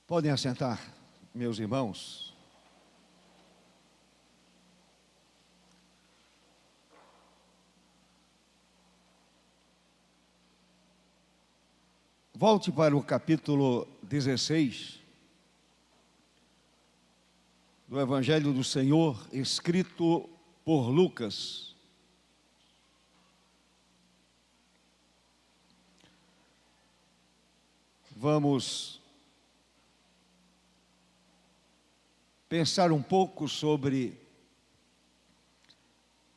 Podem assentar, meus irmãos. Volte para o capítulo 16 do Evangelho do Senhor, escrito por Lucas. Vamos pensar um pouco sobre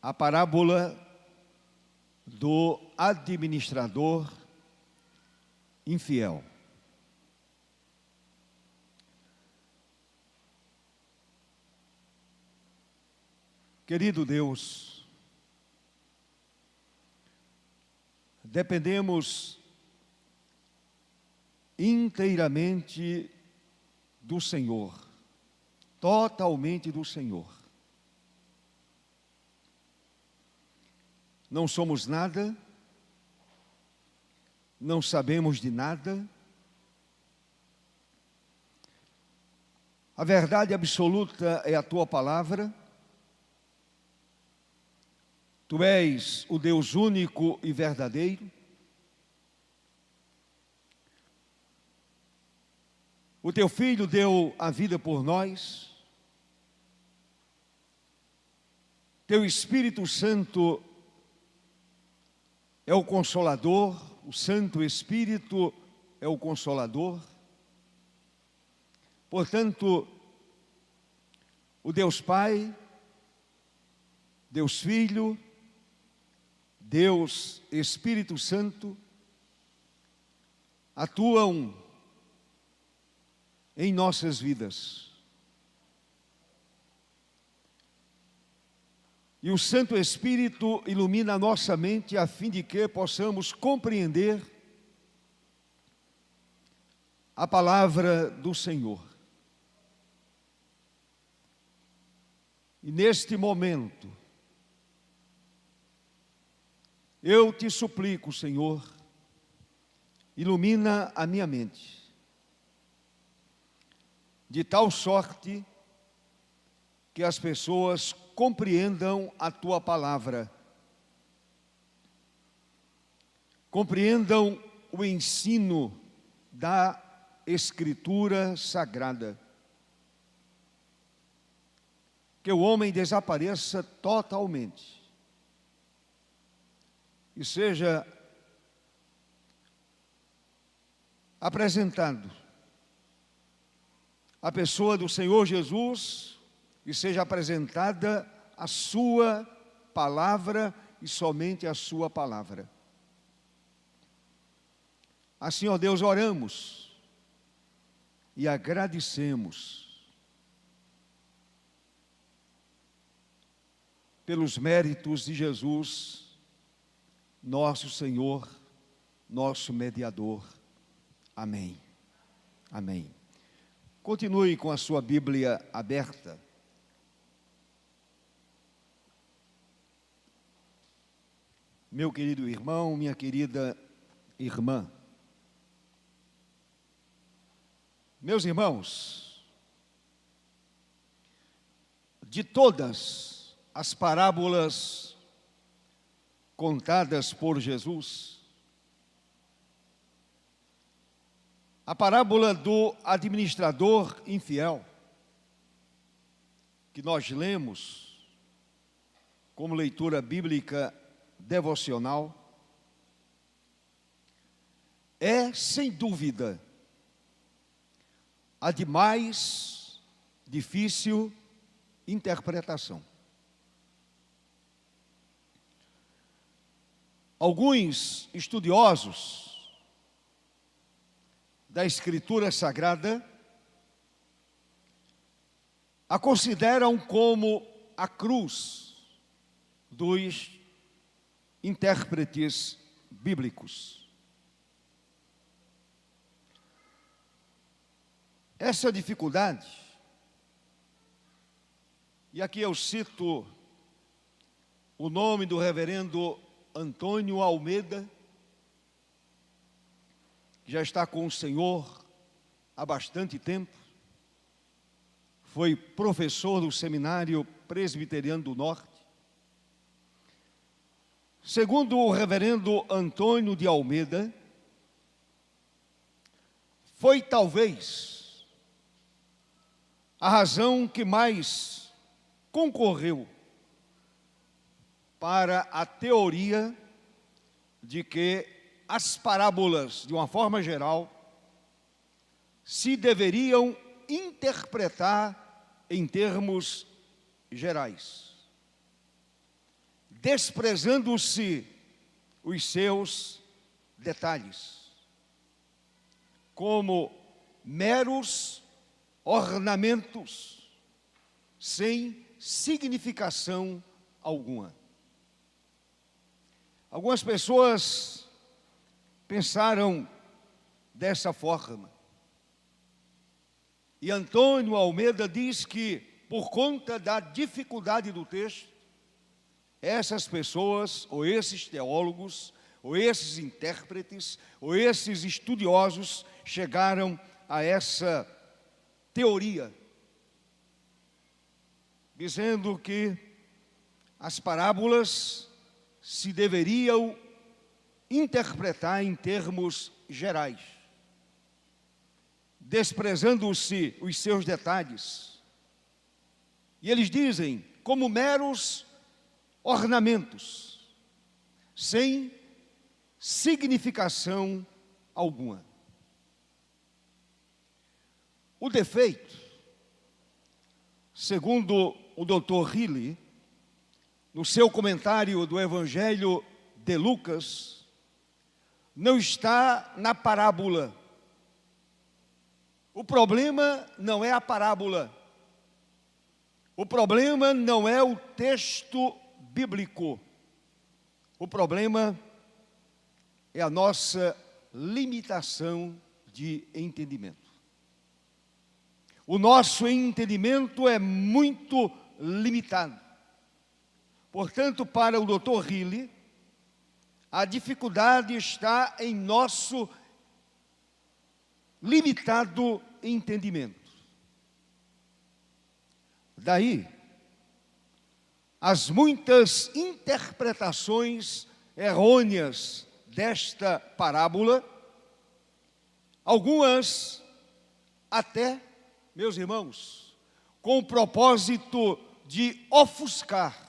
a parábola do administrador infiel. Querido Deus, dependemos inteiramente do Senhor, totalmente do Senhor. Não somos nada, não sabemos de nada. A verdade absoluta é a Tua palavra. Tu és o Deus único e verdadeiro. O Teu Filho deu a vida por nós. Teu Espírito Santo é o Consolador, o Santo Espírito é o Consolador. Portanto, o Deus Pai, Deus Filho, Deus Espírito Santo atuam em nossas vidas. E o Santo Espírito ilumina a nossa mente a fim de que possamos compreender a palavra do Senhor. E neste momento, eu te suplico, Senhor, ilumina a minha mente, de tal sorte que as pessoas compreendam a Tua palavra, compreendam o ensino da Escritura Sagrada, que o homem desapareça totalmente e seja apresentado a pessoa do Senhor Jesus e seja apresentada a Sua palavra e somente a Sua palavra. Assim, ó Deus, oramos e agradecemos pelos méritos de Jesus, nosso Senhor, nosso mediador. Amém. Amém. Continue com a sua Bíblia aberta. Meu querido irmão, minha querida irmã. Meus irmãos, de todas as parábolas contadas por Jesus, a parábola do administrador infiel, que nós lemos como leitura bíblica devocional, é, sem dúvida, a de mais difícil interpretação. Alguns estudiosos da Escritura Sagrada a consideram como a cruz dos intérpretes bíblicos. Essa dificuldade, e aqui eu cito o nome do reverendo Antônio Almeida, que já está com o Senhor há bastante tempo, foi professor do Seminário Presbiteriano do Norte. Segundo o reverendo Antônio de Almeida, foi talvez a razão que mais concorreu para a teoria de que as parábolas, de uma forma geral, se deveriam interpretar em termos gerais, desprezando-se os seus detalhes, como meros ornamentos, sem significação alguma. Algumas pessoas pensaram dessa forma. E Antônio Almeida diz que, por conta da dificuldade do texto, essas pessoas, ou esses teólogos, ou esses intérpretes, ou esses estudiosos, chegaram a essa teoria, dizendo que as parábolas se deveriam interpretar em termos gerais, desprezando-se os seus detalhes. E eles dizem, como meros ornamentos, sem significação alguma. O defeito, segundo o Dr. Hilly, no seu comentário do Evangelho de Lucas, não está na parábola. O problema não é a parábola. O problema não é o texto bíblico. O problema é a nossa limitação de entendimento. O nosso entendimento é muito limitado. Portanto, para o Dr. Hilly, a dificuldade está em nosso limitado entendimento. Daí, as muitas interpretações errôneas desta parábola, algumas até, meus irmãos, com o propósito de ofuscar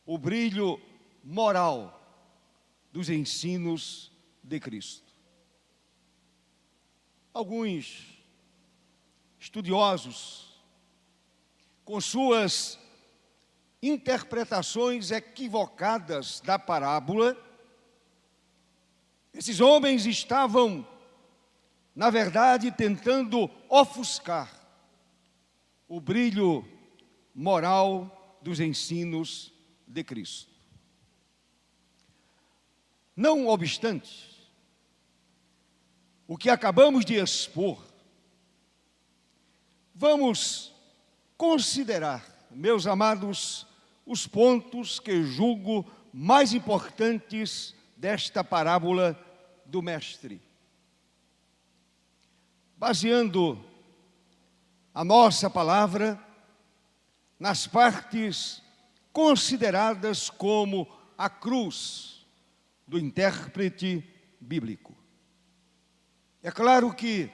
o brilho moral dos ensinos de Cristo. Alguns estudiosos, com suas interpretações equivocadas da parábola, esses homens estavam, na verdade, tentando ofuscar o brilho moral dos ensinos de Cristo. Não obstante, o que acabamos de expor, vamos considerar, meus amados, os pontos que julgo mais importantes desta parábola do Mestre. Baseando a nossa palavra nas partes consideradas como a cruz do intérprete bíblico. É claro que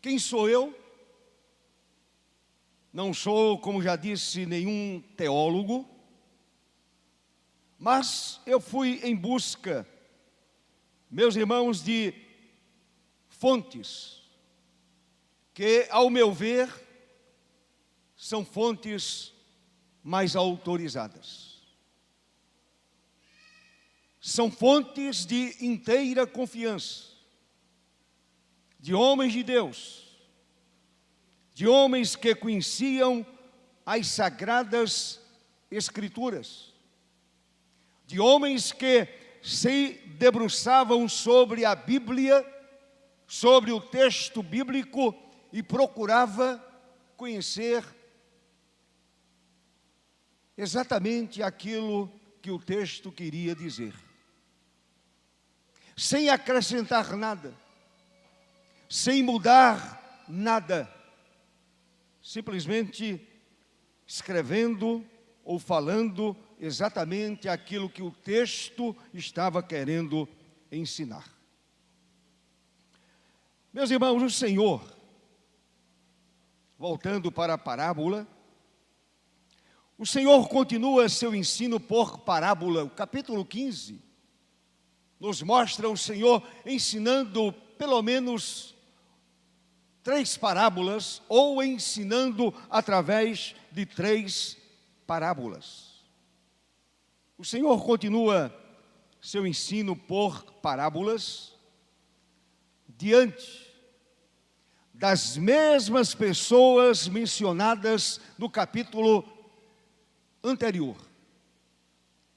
quem sou eu? Não sou, como já disse, nenhum teólogo, mas eu fui em busca, meus irmãos, de fontes que, ao meu ver, são fontes mais autorizadas. São fontes de inteira confiança, de homens de Deus, de homens que conheciam as Sagradas Escrituras, de homens que se debruçavam sobre a Bíblia, sobre o texto bíblico e procurava conhecer exatamente aquilo que o texto queria dizer, sem acrescentar nada, sem mudar nada, simplesmente escrevendo ou falando exatamente aquilo que o texto estava querendo ensinar. Meus irmãos, o Senhor, voltando para a parábola, o Senhor continua seu ensino por parábola. O capítulo 15 nos mostra o Senhor ensinando pelo menos 3 parábolas, ou ensinando através de 3 parábolas. O Senhor continua seu ensino por parábolas diante das mesmas pessoas mencionadas no capítulo anterior.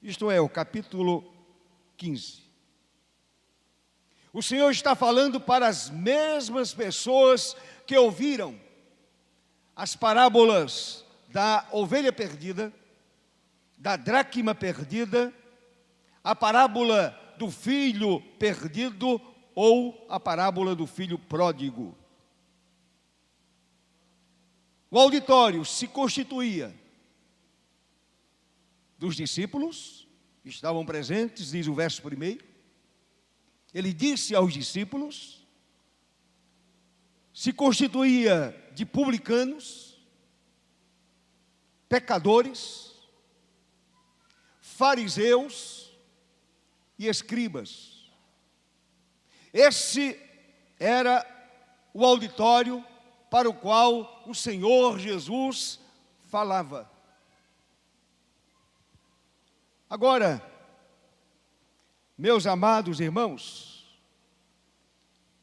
Isto é, o capítulo 15. O Senhor está falando para as mesmas pessoas que ouviram as parábolas da ovelha perdida, da dracma perdida, a parábola do filho perdido ou a parábola do filho pródigo. O auditório se constituía dos discípulos que estavam presentes, diz o verso 1. Ele disse aos discípulos, se constituía de publicanos, pecadores, fariseus e escribas. Esse era o auditório para o qual o Senhor Jesus falava. Agora, meus amados irmãos,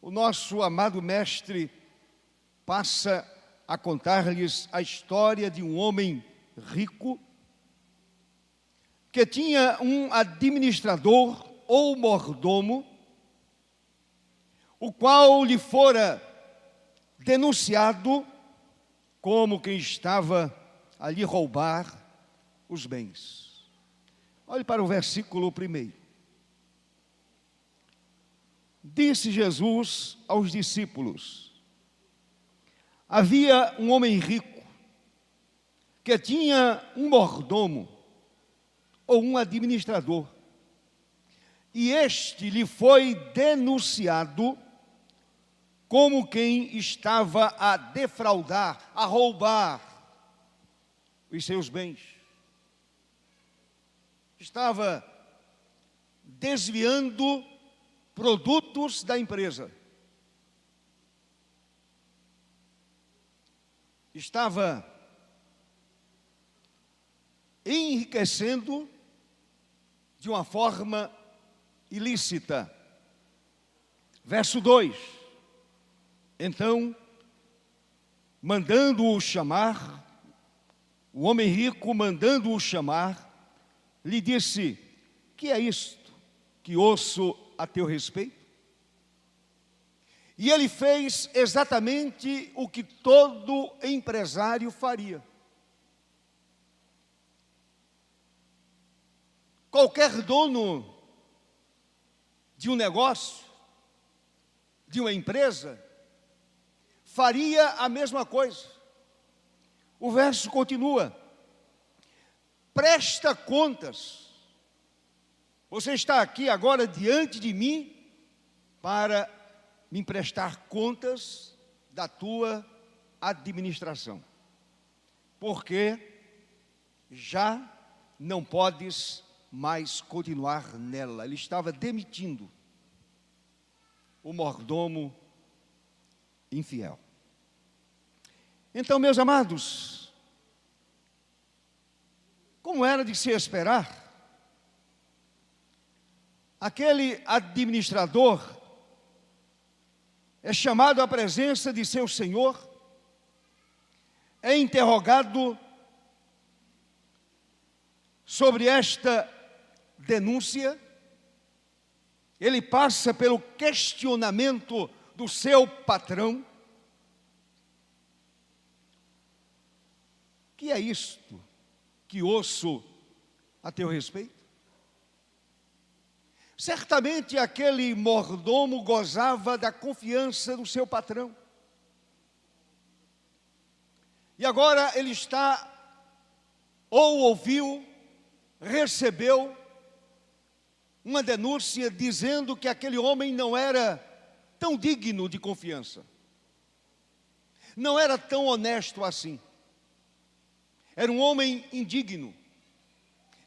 o nosso amado mestre passa a contar-lhes a história de um homem rico que tinha um administrador ou mordomo, o qual lhe fora denunciado como quem estava a lhe roubar os bens. Olhe para o versículo 1. Disse Jesus aos discípulos: havia um homem rico que tinha um mordomo ou um administrador, e este lhe foi denunciado como quem estava a defraudar, a roubar os seus bens. Estava desviando produtos da empresa. Estava enriquecendo de uma forma ilícita. Verso 2. Então, mandando-o chamar, o homem rico, mandando-o chamar, lhe disse: que é isto que ouço a teu respeito? E ele fez exatamente o que todo empresário faria. Qualquer dono de um negócio, de uma empresa, faria a mesma coisa. O verso continua: presta contas. Você está aqui agora diante de mim para me prestar contas da tua administração, porque já não podes mais continuar nela. Ele estava demitindo o mordomo infiel. Então, meus amados, como era de se esperar, aquele administrador é chamado à presença de seu senhor, é interrogado sobre esta denúncia, ele passa pelo questionamento do seu patrão. Que é isto que ouço a teu respeito? Certamente aquele mordomo gozava da confiança do seu patrão. E agora ele está, ou ouviu, recebeu uma denúncia dizendo que aquele homem não era tão digno de confiança. Não era tão honesto assim. Era um homem indigno.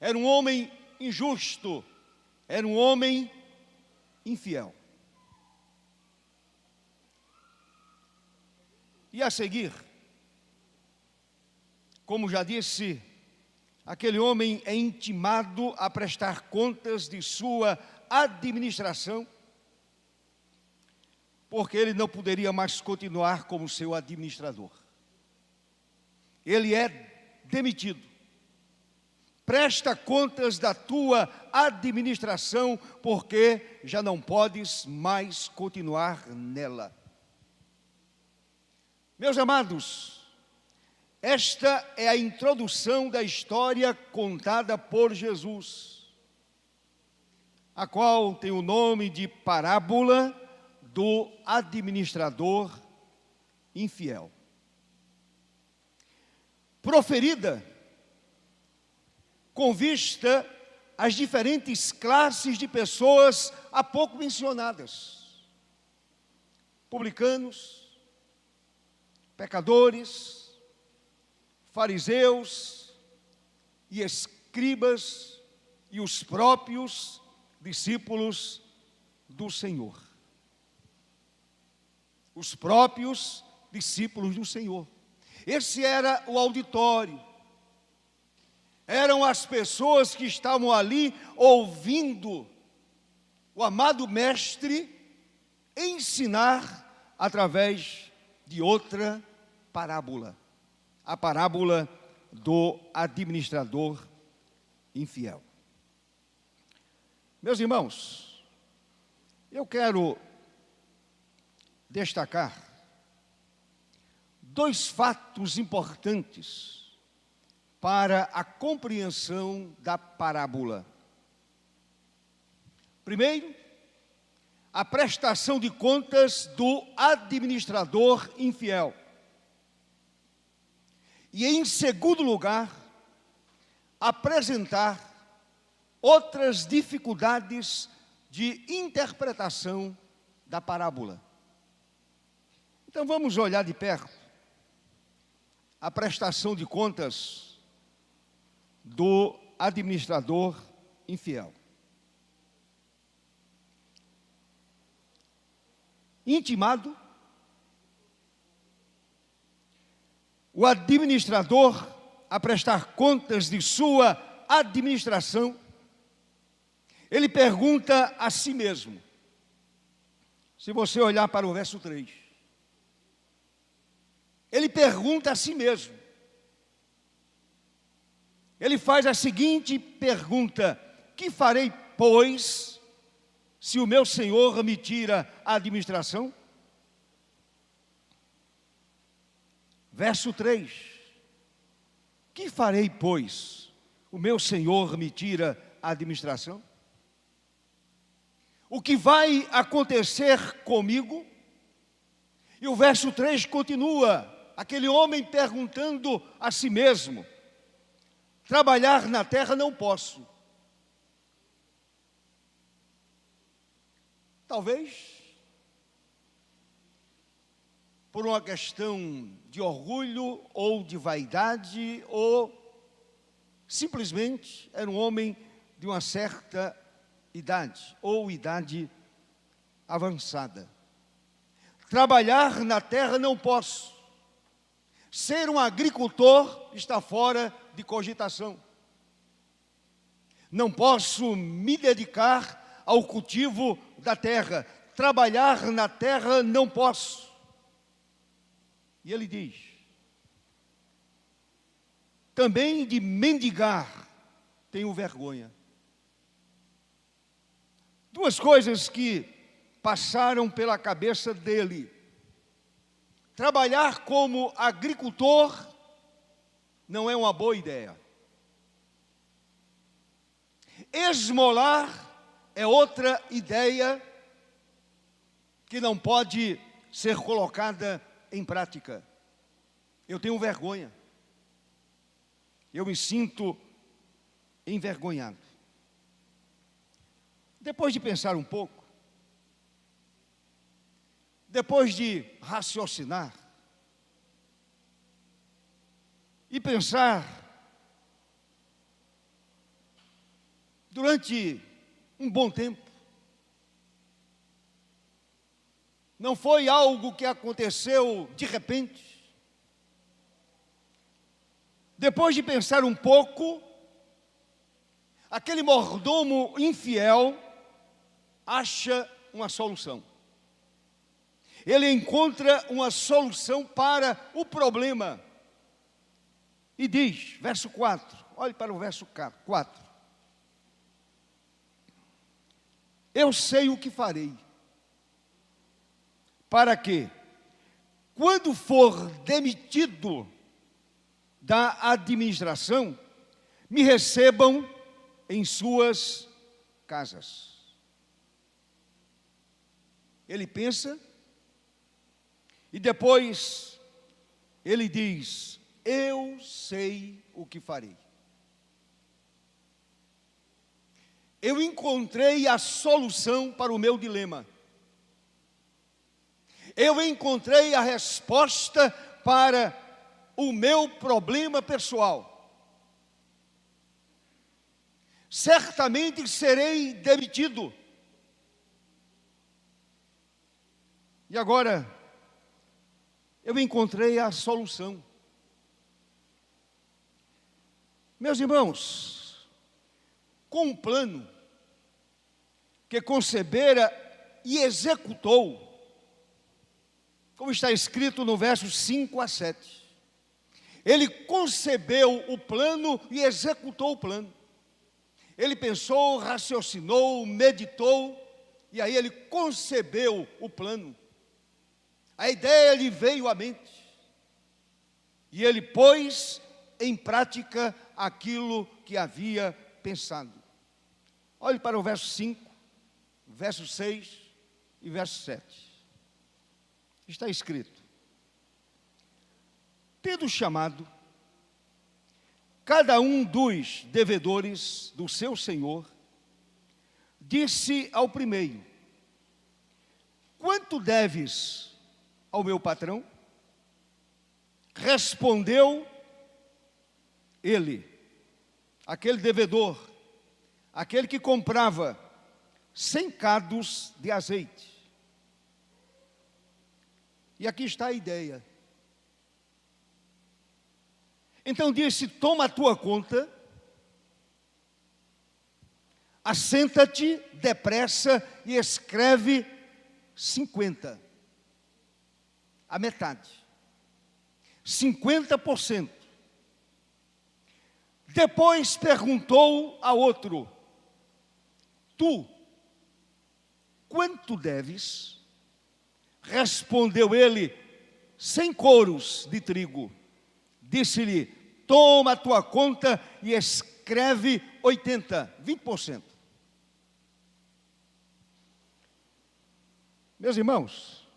Era um homem injusto. Era um homem infiel. E a seguir, como já disse, aquele homem é intimado a prestar contas de sua administração, porque ele não poderia mais continuar como seu administrador. Ele é demitido. Presta contas da tua administração, porque já não podes mais continuar nela. Meus amados, esta é a introdução da história contada por Jesus, a qual tem o nome de parábola do administrador infiel. Proferida com vista às diferentes classes de pessoas há pouco mencionadas: publicanos, pecadores, fariseus e escribas e os próprios discípulos do Senhor. Os próprios discípulos do Senhor. Esse era o auditório. Eram as pessoas que estavam ali ouvindo o amado mestre ensinar através de outra parábola. A parábola do administrador infiel. Meus irmãos, eu quero destacar dois fatos importantes para a compreensão da parábola. Primeiro, a prestação de contas do administrador infiel. E, em segundo lugar, apresentar outras dificuldades de interpretação da parábola. Então, vamos olhar de perto a prestação de contas do administrador infiel. Intimado, o administrador a prestar contas de sua administração, ele pergunta a si mesmo. Se você olhar para o verso 3, ele pergunta a si mesmo. Ele faz a seguinte pergunta: que farei, pois, se o meu Senhor me tira a administração? Verso 3. Que farei, pois, o meu Senhor me tira a administração? O que vai acontecer comigo? E o verso 3 continua, aquele homem perguntando a si mesmo: trabalhar na terra não posso. Talvez por uma questão de orgulho ou de vaidade, ou simplesmente era um homem de uma certa idade, ou idade avançada. Trabalhar na terra não posso. Ser um agricultor está fora de cogitação. Não posso me dedicar ao cultivo da terra. Trabalhar na terra não posso. E ele diz: também de mendigar tenho vergonha. Duas coisas que passaram pela cabeça dele: trabalhar como agricultor não é uma boa ideia. Esmolar é outra ideia que não pode ser colocada em prática. Eu tenho vergonha. Eu me sinto envergonhado. Depois de pensar um pouco, depois de raciocinar e pensar durante um bom tempo, não foi algo que aconteceu de repente. Depois de pensar um pouco, aquele mordomo infiel acha uma solução. Ele encontra uma solução para o problema. E diz, verso 4, olhe para o verso 4. Eu sei o que farei, para que, quando for demitido da administração, me recebam em suas casas. Ele pensa e depois ele diz, eu sei o que farei. Eu encontrei a solução para o meu dilema. Eu encontrei a resposta para o meu problema pessoal. Certamente serei demitido. E agora, eu encontrei a solução. Meus irmãos, com um plano que concebera e executou, como está escrito no verso 5 a 7. Ele concebeu o plano e executou o plano. Ele pensou, raciocinou, meditou, e aí ele concebeu o plano. A ideia lhe veio à mente. E ele pôs em prática aquilo que havia pensado. Olhe para o verso 5, verso 6 e verso 7. Está escrito: tendo chamado cada um dos devedores do seu senhor, disse ao primeiro: quanto deves ao meu patrão? Respondeu ele, aquele devedor, aquele que comprava 100 cados de azeite. E aqui está a ideia. Então disse: toma a tua conta, assenta-te depressa e escreve 50. A metade. 50%. Depois perguntou a outro: tu, quanto deves? Respondeu ele: 100 coros de trigo. Disse-lhe: toma a tua conta e escreve 80, 20%. Meus irmãos,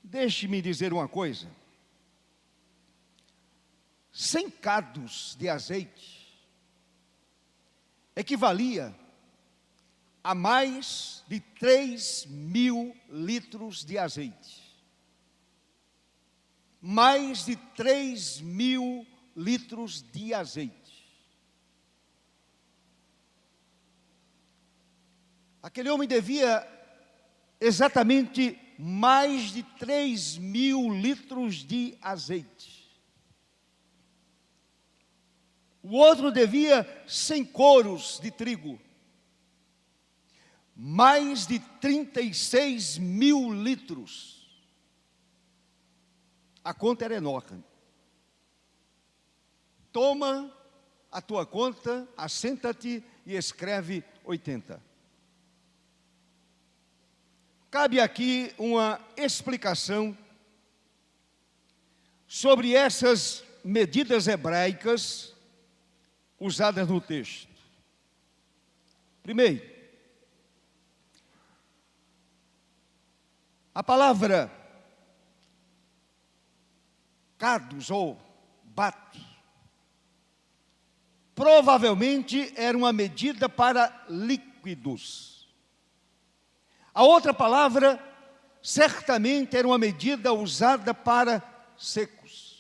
deixe-me dizer uma coisa. 100 cados de azeite equivalia a mais de 3.000 litros de azeite. Mais de 3.000 litros de azeite. Aquele homem devia exatamente mais de 3.000 litros de azeite. O outro devia 100 coros de trigo. Mais de 36.000 litros. A conta era enorme. Toma a tua conta, assenta-te e escreve 80. Cabe aqui uma explicação sobre essas medidas hebraicas usadas no texto. Primeiro, a palavra cados ou bato provavelmente era uma medida para líquidos. A outra palavra certamente era uma medida usada para secos.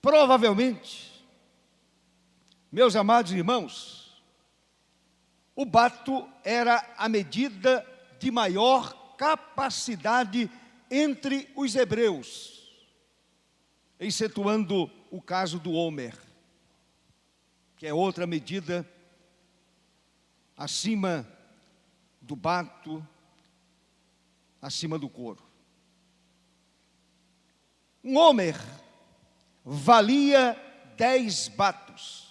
Provavelmente, meus amados irmãos, o bato era a medida de maior capacidade entre os hebreus, excetuando o caso do homer, que é outra medida acima do bato, acima do couro. Um homer valia 10 batos.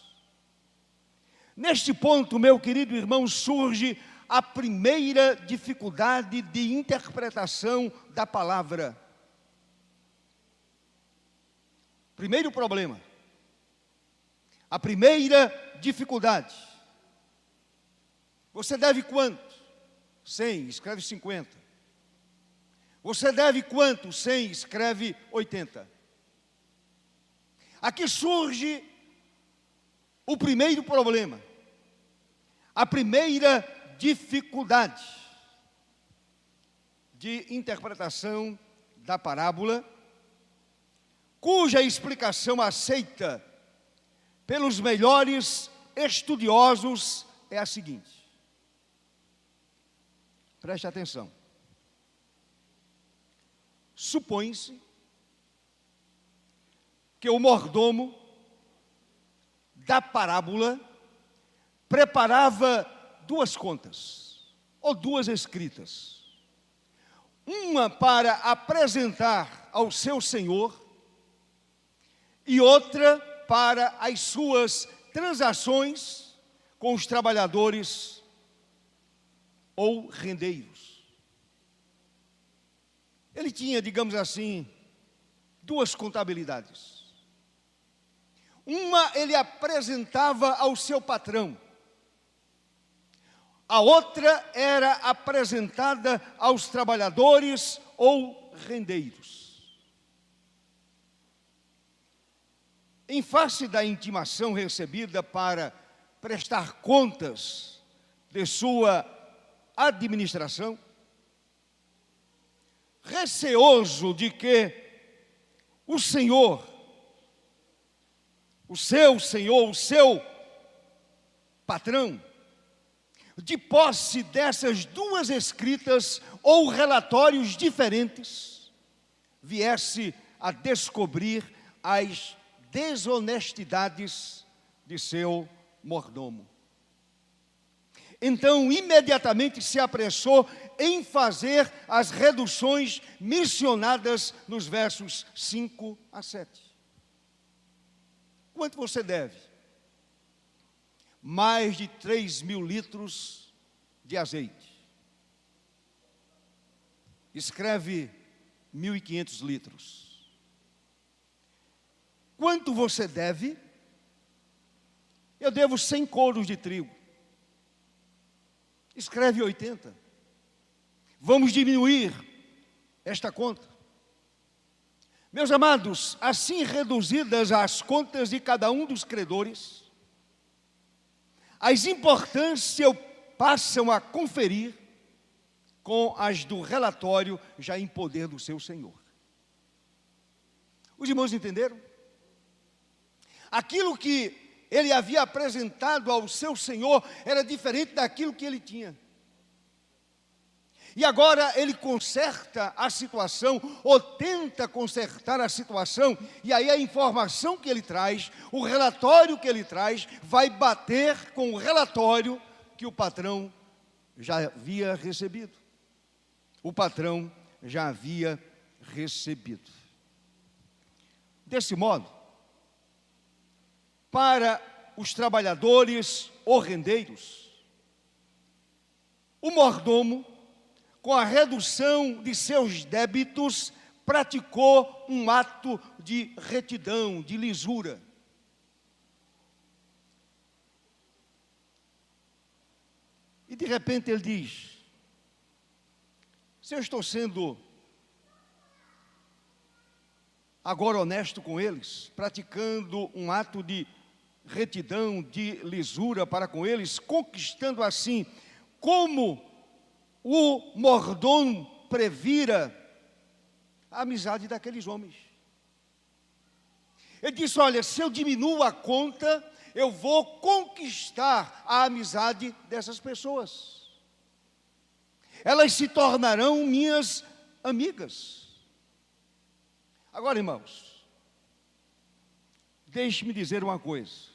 Neste ponto, meu querido irmão, surge a primeira dificuldade de interpretação da palavra. Primeiro problema. A primeira dificuldade. Você deve quanto? 100, escreve 50. Você deve quanto? 100, escreve 80. Aqui surge o primeiro problema. A primeira dificuldade de interpretação da parábola, cuja explicação aceita pelos melhores estudiosos é a seguinte. Preste atenção. Supõe-se que o mordomo da parábola preparava duas contas, ou duas escritas. Uma para apresentar ao seu senhor e outra para as suas transações com os trabalhadores ou rendeiros. Ele tinha, digamos assim, duas contabilidades. Uma ele apresentava ao seu patrão. A outra era apresentada aos trabalhadores ou rendeiros. Em face da intimação recebida para prestar contas de sua administração, receoso de que o senhor, o seu patrão, de posse dessas duas escritas ou relatórios diferentes, viesse a descobrir as desonestidades de seu mordomo. Então, imediatamente se apressou em fazer as reduções mencionadas nos versos 5 a 7. Quanto você deve? Mais de 3.000 litros de azeite. Escreve 1.500 litros. Quanto você deve? Eu devo 100 couros de trigo. Escreve 80. Vamos diminuir esta conta. Meus amados, assim reduzidas as contas de cada um dos credores, as importâncias passam a conferir com as do relatório já em poder do seu senhor. Os irmãos entenderam? Aquilo que ele havia apresentado ao seu senhor era diferente daquilo que ele tinha. E agora ele conserta a situação, ou tenta consertar a situação, e aí a informação que ele traz, o relatório que ele traz, vai bater com o relatório que o patrão já havia recebido. O patrão já havia recebido. Desse modo, para os trabalhadores ou rendeiros, o mordomo, com a redução de seus débitos, praticou um ato de retidão, de lisura. E de repente ele diz: se eu estou sendo agora honesto com eles, praticando um ato de retidão, de lisura para com eles, conquistando assim, como o mordomo previra a amizade daqueles homens. Ele disse: olha, se eu diminuo a conta, eu vou conquistar a amizade dessas pessoas. Elas se tornarão minhas amigas. Agora, irmãos, deixe-me dizer uma coisa.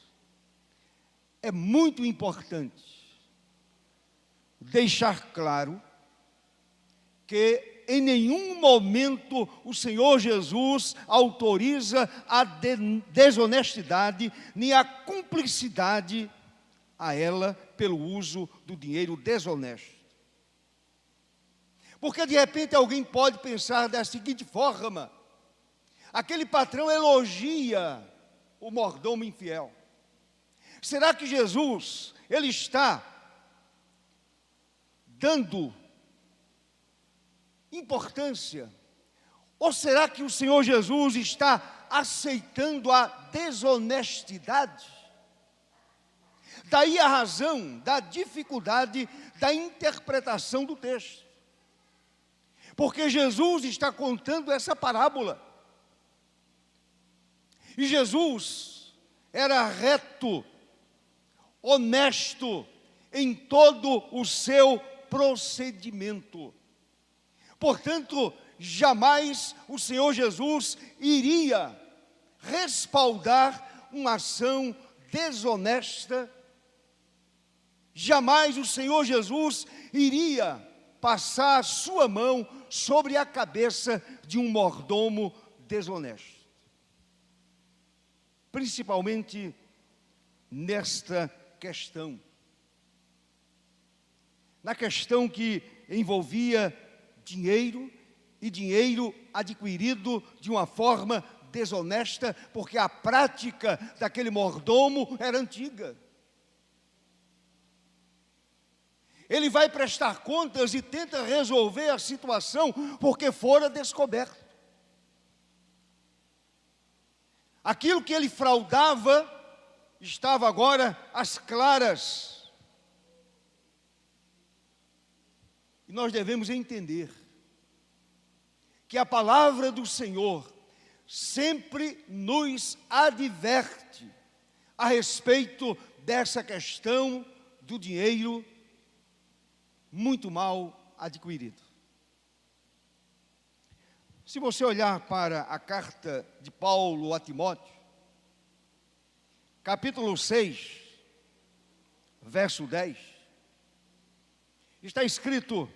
É muito importante deixar claro que em nenhum momento o Senhor Jesus autoriza a desonestidade, nem a cumplicidade a ela pelo uso do dinheiro desonesto. Porque de repente alguém pode pensar da seguinte forma: aquele patrão elogia o mordomo infiel. Será que Jesus, ele está dando importância? Ou será que o Senhor Jesus está aceitando a desonestidade? Daí a razão da dificuldade da interpretação do texto. Porque Jesus está contando essa parábola. E Jesus era reto, honesto em todo o seu procedimento. Portanto, jamais o Senhor Jesus iria respaldar uma ação desonesta. Jamais o Senhor Jesus iria passar a sua mão sobre a cabeça de um mordomo desonesto. Principalmente nesta questão. Na questão que envolvia dinheiro, e dinheiro adquirido de uma forma desonesta, porque a prática daquele mordomo era antiga. Ele vai prestar contas e tenta resolver a situação porque fora descoberto. Aquilo que ele fraudava estava agora às claras. E nós devemos entender que a palavra do Senhor sempre nos adverte a respeito dessa questão do dinheiro muito mal adquirido. Se você olhar para a carta de Paulo a Timóteo, capítulo 6, verso 10, está escrito: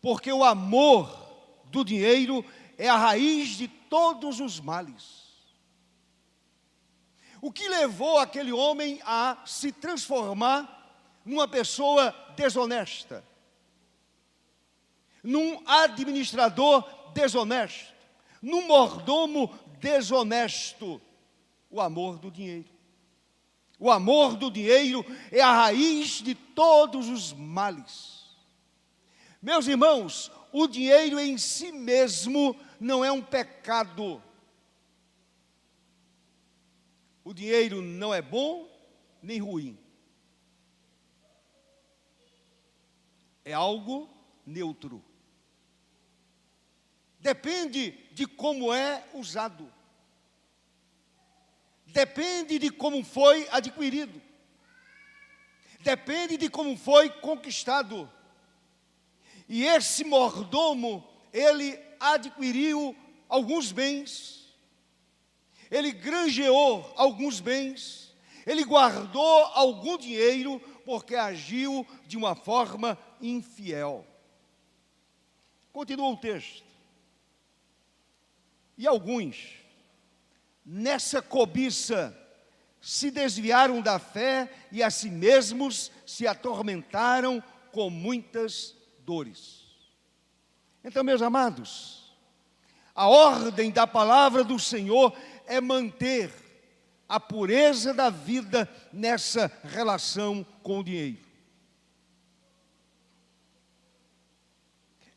porque o amor do dinheiro é a raiz de todos os males. O que levou aquele homem a se transformar numa pessoa desonesta, num administrador desonesto, num mordomo desonesto? O amor do dinheiro. O amor do dinheiro é a raiz de todos os males. Meus irmãos, o dinheiro em si mesmo não é um pecado. O dinheiro não é bom nem ruim. É algo neutro. Depende de como é usado. Depende de como foi adquirido. Depende de como foi conquistado. E esse mordomo, ele adquiriu alguns bens. Ele granjeou alguns bens. Ele guardou algum dinheiro porque agiu de uma forma infiel. Continua o texto. E alguns, nessa cobiça, se desviaram da fé e a si mesmos se atormentaram com muitas dores. Então, meus amados, a ordem da palavra do Senhor é manter a pureza da vida nessa relação com o dinheiro.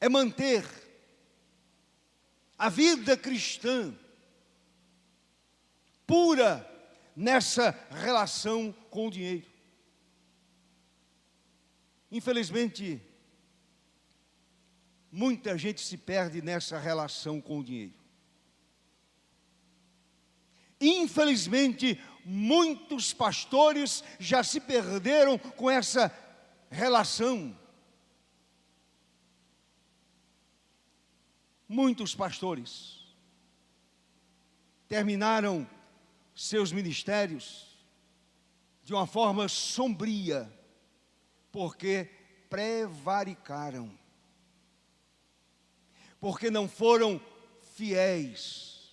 é manter a vida cristã pura nessa relação com o dinheiro. Infelizmente, muita gente se perde nessa relação com o dinheiro. Infelizmente, muitos pastores já se perderam com essa relação. Muitos pastores terminaram seus ministérios de uma forma sombria, porque prevaricaram, porque não foram fiéis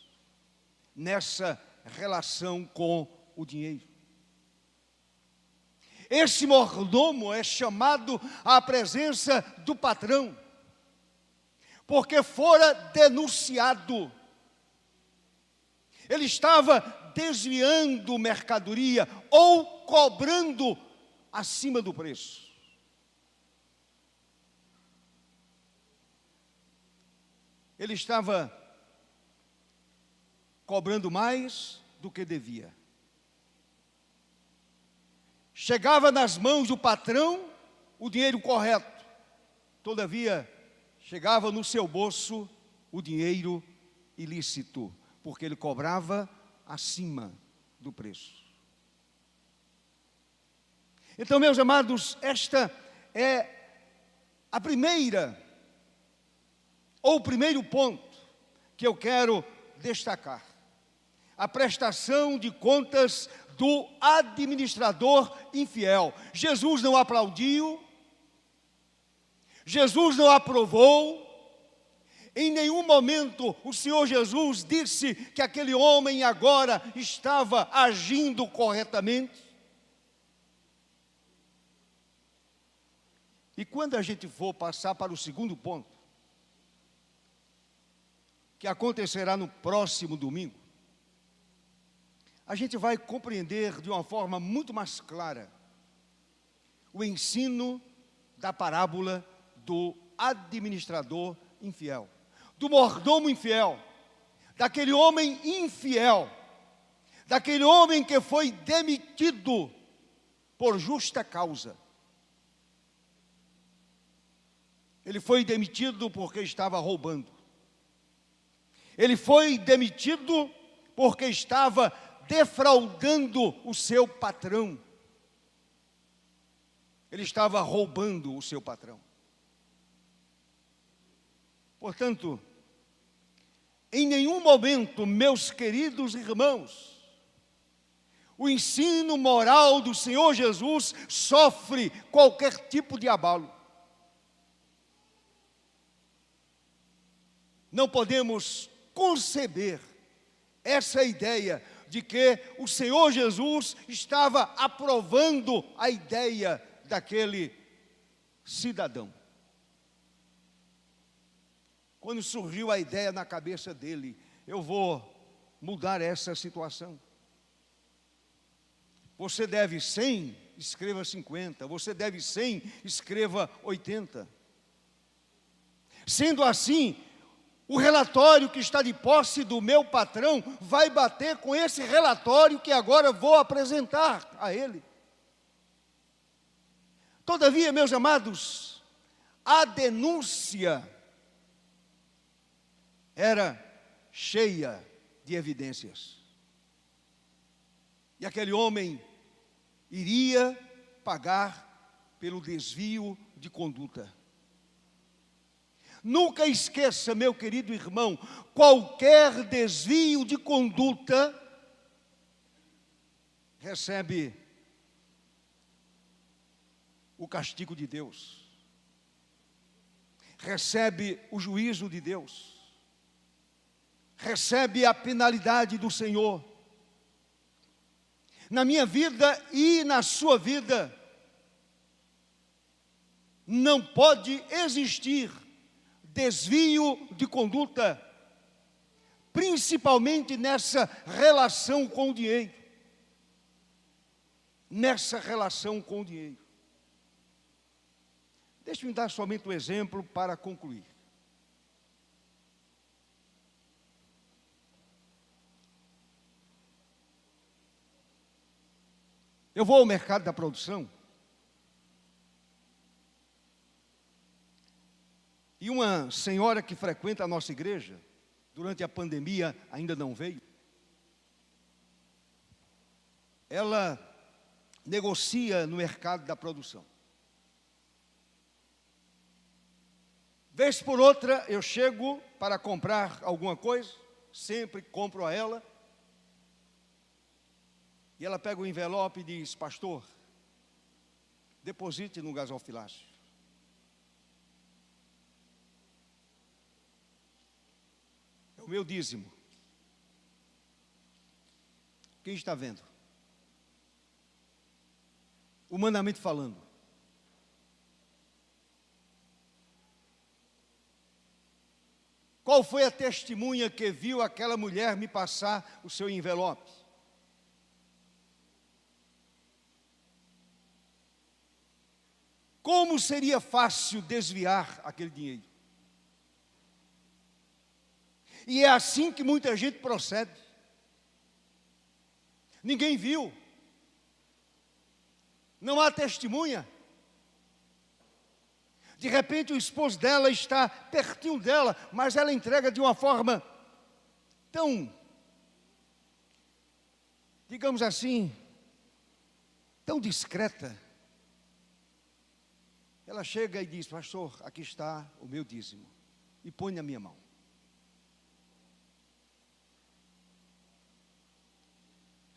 nessa relação com o dinheiro. Esse mordomo é chamado à presença do patrão, porque fora denunciado. Ele estava desviando mercadoria ou cobrando acima do preço. Ele estava cobrando mais do que devia. Chegava nas mãos do patrão o dinheiro correto, todavia chegava no seu bolso o dinheiro ilícito, porque ele cobrava acima do preço. Então, meus amados, esta é a primeira, ou o primeiro ponto que eu quero destacar. A prestação de contas do administrador infiel. Jesus não aplaudiu, Jesus não aprovou, em nenhum momento o Senhor Jesus disse que aquele homem agora estava agindo corretamente. E quando a gente for passar para o segundo ponto, que acontecerá no próximo domingo, a gente vai compreender de uma forma muito mais clara o ensino da parábola do administrador infiel, do mordomo infiel, daquele homem infiel, daquele homem que foi demitido por justa causa. Ele foi demitido porque estava roubando. Ele foi demitido porque estava defraudando o seu patrão. Ele estava roubando o seu patrão. Portanto, em nenhum momento, meus queridos irmãos, o ensino moral do Senhor Jesus sofre qualquer tipo de abalo. Não podemos conceber essa ideia de que o Senhor Jesus estava aprovando a ideia daquele cidadão. Quando surgiu a ideia na cabeça dele, eu vou mudar essa situação. Você deve 100, escreva 50. Você deve 100, escreva 80. Sendo assim, o relatório que está de posse do meu patrão vai bater com esse relatório que agora vou apresentar a ele. Todavia, meus amados, a denúncia era cheia de evidências. E aquele homem iria pagar pelo desvio de conduta. Nunca esqueça, meu querido irmão, qualquer desvio de conduta recebe o castigo de Deus, recebe o juízo de Deus, recebe a penalidade do Senhor. Na minha vida e na sua vida, não pode existir desvio de conduta, principalmente nessa relação com o dinheiro. Nessa relação com o dinheiro. Deixe-me dar somente um exemplo para concluir. Eu vou ao mercado da produção e uma senhora que frequenta a nossa igreja, durante a pandemia ainda não veio, ela negocia no mercado da produção. Vez por outra eu chego para comprar alguma coisa, sempre compro a ela, e ela pega o envelope e diz: pastor, deposite no gasofilácio. É o meu dízimo. Quem está vendo? Humanamente falando. Qual foi a testemunha que viu aquela mulher me passar o seu envelope? Como seria fácil desviar aquele dinheiro? E é assim que muita gente procede. Ninguém viu. Não há testemunha. De repente o esposo dela está pertinho dela, mas ela entrega de uma forma tão, digamos assim, tão discreta. Ela chega e diz: pastor, aqui está o meu dízimo, e põe na minha mão.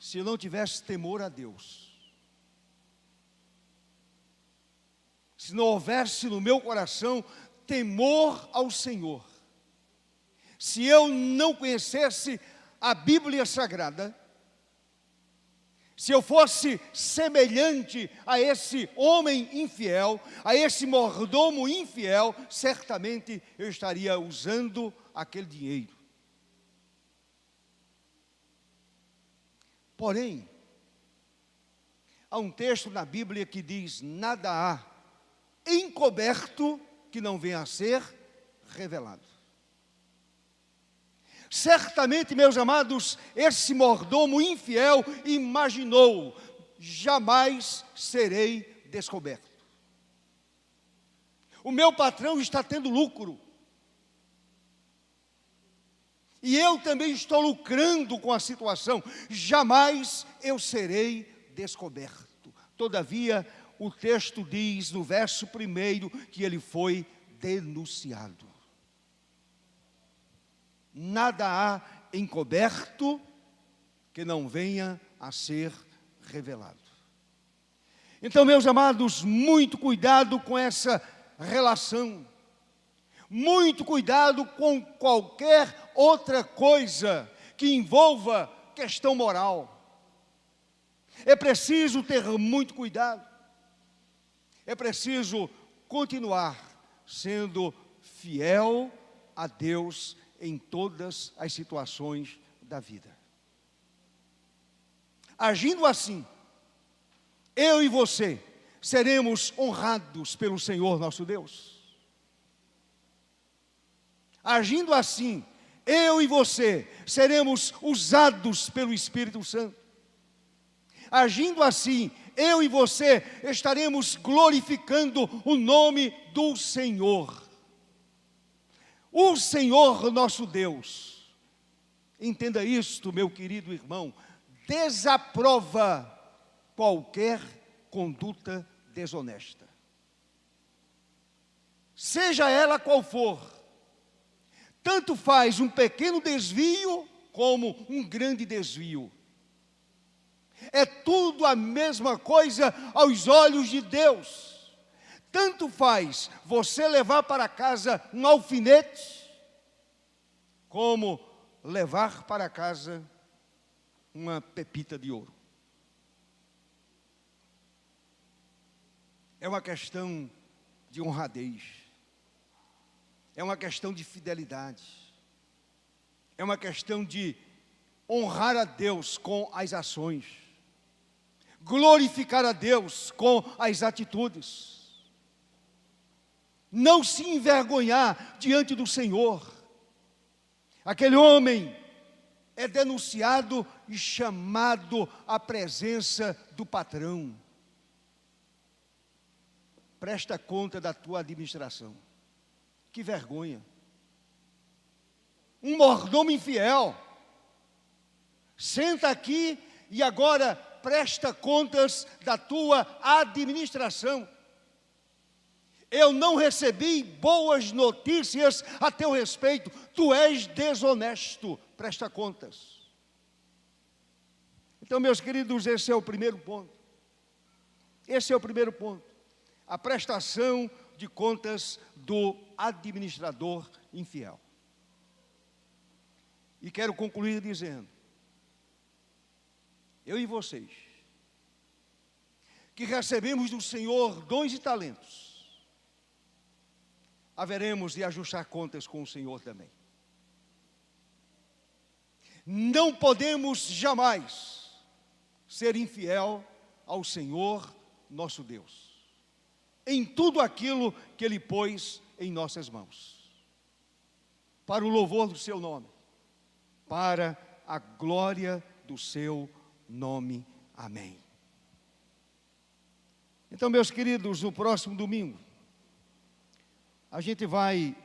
Se eu não tivesse temor a Deus, se não houvesse no meu coração temor ao Senhor, se eu não conhecesse a Bíblia Sagrada, se eu fosse semelhante a esse homem infiel, a esse mordomo infiel, certamente eu estaria usando aquele dinheiro. Porém, há um texto na Bíblia que diz: nada há encoberto que não venha a ser revelado. Certamente, meus amados, esse mordomo infiel imaginou: jamais serei descoberto. O meu patrão está tendo lucro, e eu também estou lucrando com a situação, jamais eu serei descoberto. Todavia, o texto diz no verso 1 que ele foi denunciado. Nada há encoberto que não venha a ser revelado. Então, meus amados, muito cuidado com essa relação. Muito cuidado com qualquer outra coisa que envolva questão moral. É preciso ter muito cuidado. É preciso continuar sendo fiel a Deus em todas as situações da vida. Agindo assim, eu e você seremos honrados pelo Senhor nosso Deus. Agindo assim, eu e você seremos usados pelo Espírito Santo. Agindo assim, eu e você estaremos glorificando o nome do Senhor. O Senhor nosso Deus, entenda isto, meu querido irmão, desaprova qualquer conduta desonesta. Seja ela qual for, tanto faz um pequeno desvio como um grande desvio. É tudo a mesma coisa aos olhos de Deus. Tanto faz você levar para casa um alfinete, como levar para casa uma pepita de ouro. É uma questão de honradez. É uma questão de fidelidade. É uma questão de honrar a Deus com as ações. Glorificar a Deus com as atitudes. Não se envergonhar diante do Senhor. Aquele homem é denunciado e chamado à presença do patrão. Presta conta da tua administração. Que vergonha. Um mordomo infiel senta aqui e agora presta contas da tua administração. Eu não recebi boas notícias a teu respeito. Tu és desonesto. Presta contas. Então, meus queridos, esse é o primeiro ponto. Esse é o primeiro ponto. A prestação de contas do administrador infiel. E quero concluir dizendo, eu e vocês, que recebemos do Senhor dons e talentos, haveremos de ajustar contas com o Senhor também. Não podemos jamais ser infiel ao Senhor nosso Deus, em tudo aquilo que Ele pôs em nossas mãos, para o louvor do seu nome, para a glória do seu nome. Amém. Então, meus queridos, no próximo domingo, a gente vai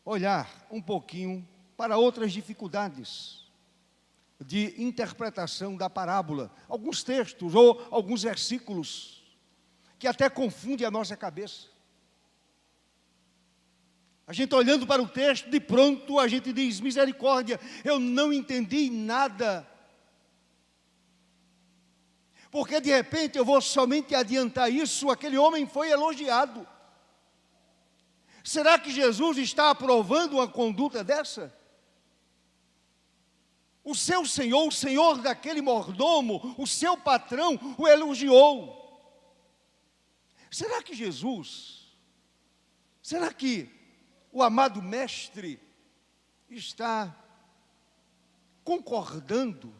olhar um pouquinho para outras dificuldades de interpretação da parábola, alguns textos ou alguns versículos que até confundem a nossa cabeça. A gente olhando para o texto, de pronto a gente diz, misericórdia, eu não entendi nada. Porque de repente eu vou somente adiantar isso, aquele homem foi elogiado. Será que Jesus está aprovando uma conduta dessa? O seu senhor, o senhor daquele mordomo, o seu patrão, o elogiou. Será que será que o amado mestre está concordando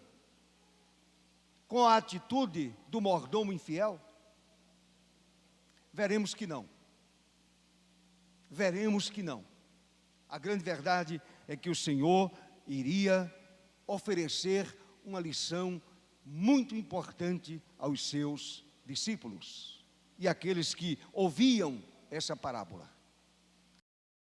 com a atitude do mordomo infiel? Veremos que não. Veremos que não. A grande verdade é que o Senhor iria oferecer uma lição muito importante aos seus discípulos e àqueles que ouviam essa parábola.